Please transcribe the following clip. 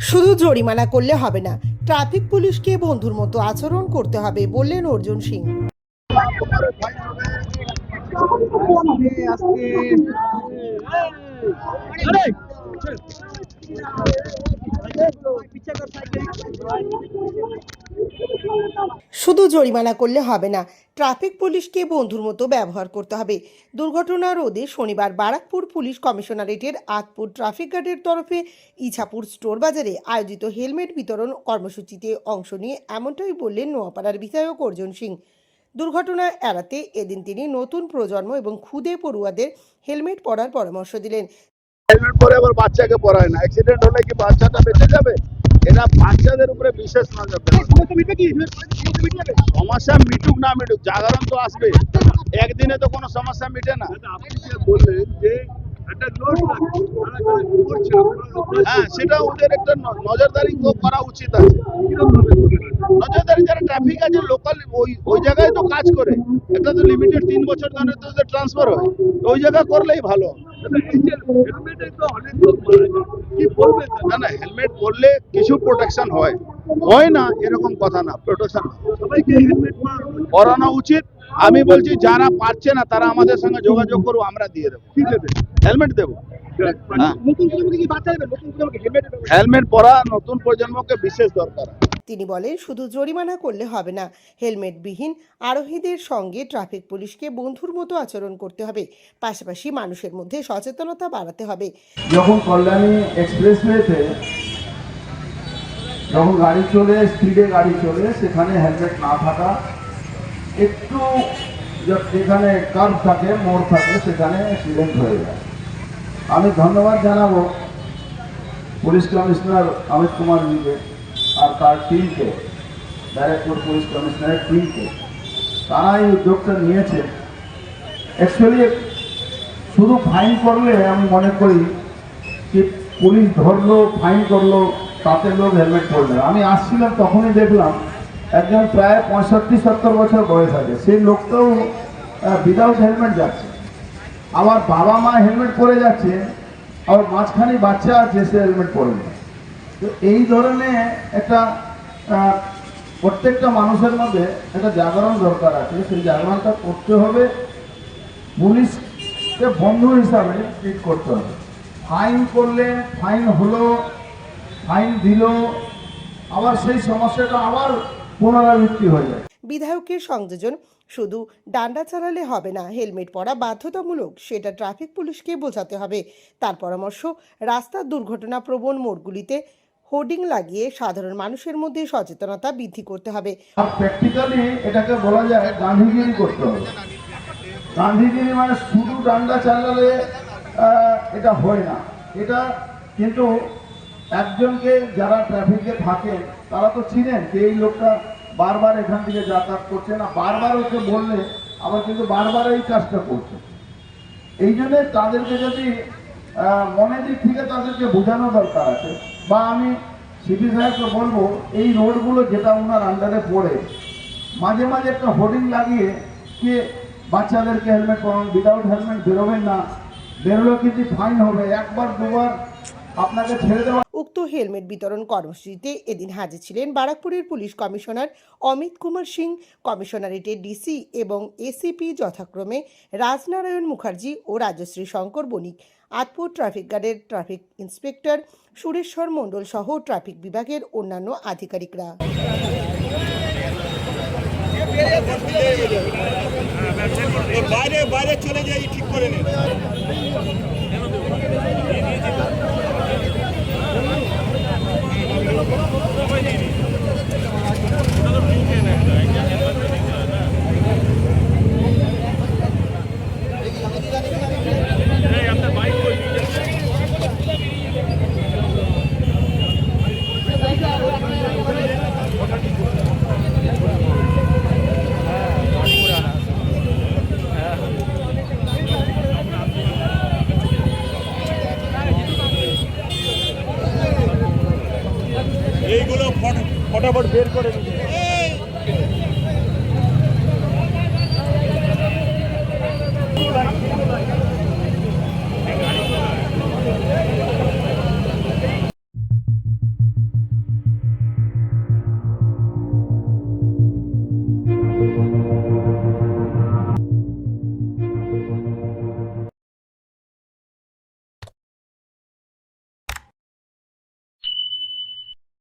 শুধু জরিমানা করলে হবে না, ট্রাফিক পুলিশকে বন্ধুর মতো আচরণ করতে হবে বললেন অর্জুন সিং। শুধু জরিমানা করলে হবে না, ট্রাফিক পুলিশকে বন্ধুর মতো ব্যবহার করতে হবে। দুর্ঘটনা রোধে শনিবার বারাকপুর পুলিশ কমিশনারেটের আতপুর ট্রাফিক গার্ডের তরফে ইছাপুর স্টোর বাজারে আয়োজিত হেলমেট বিতরণ কর্মসূচিতে অংশ নিয়ে এমনটাই বললেন নোয়াপাড়ার বিধায়ক অর্জুন সিং। দুর্ঘটনা এড়াতে এদিন তিনি নতুন প্রজন্ম এবং খুদে পড়ুয়াদের হেলমেট পরার পরামর্শ দিলেন। হেলমেট পরে আবার বাচ্চাকে পরায় না, অ্যাক্সিডেন্ট হলে কি বাচ্চাটা বেঁচে যাবে? এরা বাচ্চাদের উপরে বিশেষ নজর দেয়। সমস্যা মিটুক না মিটুক, জাগরণ তো আসবে, একদিনে তো কোনো সমস্যা মিটে না। আপনি যে বললেন যে একটা নোট হ্যাঁ, সেটা ওদের একটা নজরদারি করা উচিত আছে। নজরদারি যারা ট্রাফিক আছে লোকাল ওই জায়গায় তো কাজ করে, এটা তো লিমিটেড 3 বছর ধরে তো ট্রান্সফার হয়, ওই জায়গায় করলেই ভালো। না না, হেলমেট পরলে কিছু প্রোটেকশন হয় না এরকম কথা না, প্রোটেকশন পরানো উচিত। আমি বলছি যারা পারছে না তারা আমাদের সঙ্গে যোগাযোগ করবো, আমরা দিয়ে দেবো, হেলমেট দেবো। হেলমেট পরা নতুন প্রজন্মকে বিশেষ দরকার। তিনি বলেন, শুধু জরিমানা করলে হবে না, হেলমেটবিহীন আরোহীদের সঙ্গে ট্রাফিক পুলিশকে বন্ধুর মতো আচরণ করতে হবে, পাশাপাশি মানুষের মধ্যে সচেতনতা বাড়াতে হবে। যখন কল্যাণী এক্সপ্রেসওয়েতে যখন গাড়ি চলে, স্পিডে গাড়ি চলে, সেখানে হেলমেট না থাকা, একটু যেখানে কার্ভ থাকে, মোড় থাকে, সেখানে অ্যাক্সিডেন্ট হয়ে যায়। আমি ধন্যবাদ জানাবো পুলিশ কমিশনার অমিত কুমার জিকে আর তার টিমকে, ব্যারাকপুর পুলিশ কমিশনারের টিমকে। তারা এই উদ্যোগটা নিয়েছে। অ্যাকচুয়ালি শুধু ফাইন করলে আমি মনে করি যে পুলিশ ধরলো, ফাইন করলো, তাতে লোক হেলমেট পরবে। আমি আসছিলাম তখনই দেখলাম একজন প্রায় 65-70 বছর বয়স আছে, সেই লোকটাও উইদাউট হেলমেট যাচ্ছে। আমার বাবা মা হেলমেট পরে যাচ্ছে, আবার মাঝখানে বাচ্চা আছে, সে হেলমেট পরেনি। তো এই ধরনের একটা প্রত্যেকটা মানুষের মধ্যে একটা জাগরণ দরকার আছে, সেই জাগরণটা করতে হবে। পুলিশকে বন্ধু হিসাবে ট্রিট করতে হবে। ফাইন করলে ফাইন হলো, ফাইন দিল, আবার সেই সমস্যাটা আবার পুনরাবৃত্তি হয়ে যায়। বিধায়কের সংযোজন, শুধু ডান্ডা চালালে হবে না, হেলমেট পরা বাধ্যতামূলক, সেটা ট্রাফিক পুলিশকে বোঝাতে হবে। তার পরামর্শ, রাস্তার দুর্ঘটনা প্রবণ মোড়গুলিতে হোর্ডিং লাগিয়ে সাধারণ মানুষের মধ্যে সচেতনতা বৃদ্ধি করতে হবে। আর প্র্যাকটিক্যালি এটাকে বলা যায় গান্ধীগিরি করতে হবে। গান্ধীগিরি মানে শুধু ডান্ডা চালালে এটা হয় না। এটা কিন্তু একজনকে, যারা ট্রাফিকে থাকেন তারা তো চিনেন যে এই লোকটা বারবার এখান থেকে যাতায়াত করছে না, বারবার ওকে বললে আবার কিন্তু বারবার এই কাজটা করছে। এই জন্য তাদেরকে যদি মনের দিক থেকে তাদেরকে বোঝানো দরকার আছে। বা আমি সিপি সাহেবকে বলবো, এই রোডগুলো যেটা ওনার আন্ডারে পড়ে, মাঝে মাঝে একটা হোর্ডিং লাগিয়ে যে বাচ্চাদেরকে হেলমেট পরান, উইদাউট হেলমেট বেরোবেন না, বেরোলেও কিন্তু ফাইন হবে, একবার দুবার আপনাকে ছেড়ে দেওয়া। উক্ত হেলমেট বিতরণ কর্মসূচিতে এদিন হাজির ছিলেন বারাকপুরের পুলিশ কমিশনার অমিত কুমার সিং, কমিশনারেটের ডিসি এবং এসিপি যথাক্রমে রাজনারায়ণ মুখার্জি ও রাজশ্রী শঙ্কর বণিক, আতপুর ট্রাফিক গার্ডের ট্রাফিক ইন্সপেক্টর সুরেশ্বর মণ্ডল সহ ট্রাফিক বিভাগের অন্যান্য আধিকারিকরা। বাইরে বাইরে চলে যাই, ঠিক করে নিন। এইগুলো ফটাফট বের করে দিন।